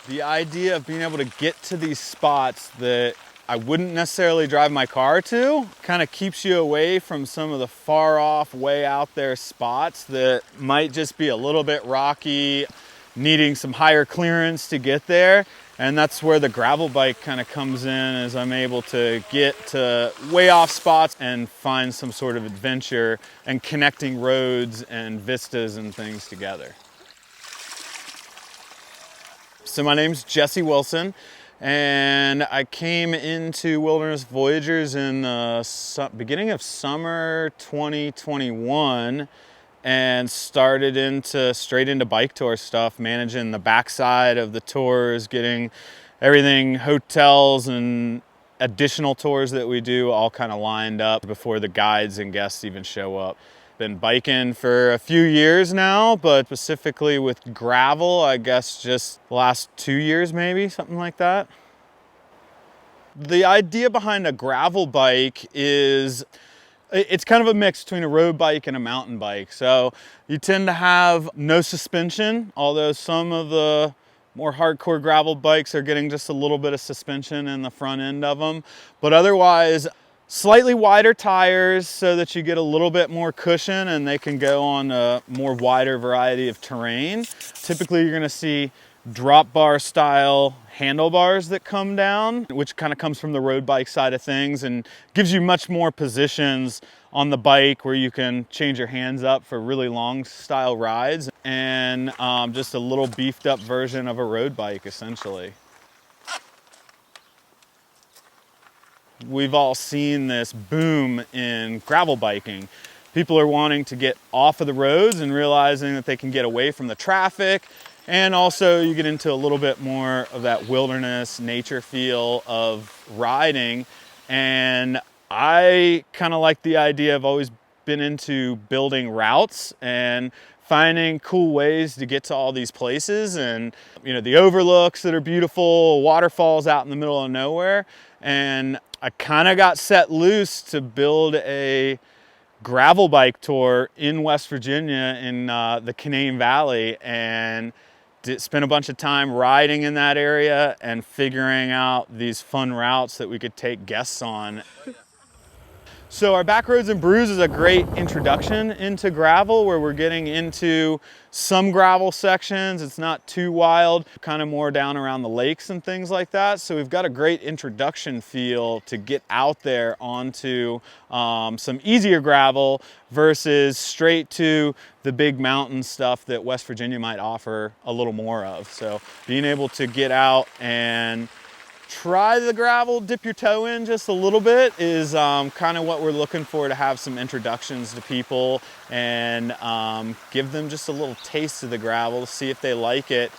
The idea of being able to get to these spots that I wouldn't necessarily drive my car to kind of keeps you away from some of the far off, way out there spots that might just be a little bit rocky, needing some higher clearance to get there. And that's where the gravel bike kind of comes in, as I'm able to get to way off spots and find some sort of adventure and connecting roads and vistas and things together. So my name's Jesse Wilson, and I came into Wilderness Voyageurs in the beginning of summer 2021 and started straight into bike tour stuff, managing the backside of the tours, getting everything, hotels and additional tours that we do all kind of lined up before the guides and guests even show up. Been biking for a few years now, but specifically with gravel, I guess just the last 2 years maybe, something like that. The idea behind a gravel bike is it's kind of a mix between a road bike and a mountain bike. So you tend to have no suspension, although some of the more hardcore gravel bikes are getting just a little bit of suspension in the front end of them. But otherwise, slightly wider tires so that you get a little bit more cushion and they can go on a more wider variety of terrain. Typically, you're gonna see drop bar style handlebars that come down, which kind of comes from the road bike side of things and gives you much more positions on the bike where you can change your hands up for really long style rides, and just a little beefed up version of a road bike essentially. We've all seen this boom in gravel biking. People are wanting to get off of the roads and realizing that they can get away from the traffic. And also you get into a little bit more of that wilderness nature feel of riding. And I kind of like the idea. I've always been into building routes and finding cool ways to get to all these places, and the overlooks that are beautiful, waterfalls out in the middle of nowhere. And I kind of got set loose to build a gravel bike tour in West Virginia in the Canaan Valley, and spent a bunch of time riding in that area and figuring out these fun routes that we could take guests on. So our Backroads and Brews is a great introduction into gravel, where we're getting into some gravel sections. It's not too wild, kind of more down around the lakes and things like that. So we've got a great introduction feel to get out there onto some easier gravel versus straight to the big mountain stuff that West Virginia might offer a little more of. So being able to get out and try the gravel, dip your toe in just a little bit is kind of what we're looking for, to have some introductions to people and give them just a little taste of the gravel to see if they like it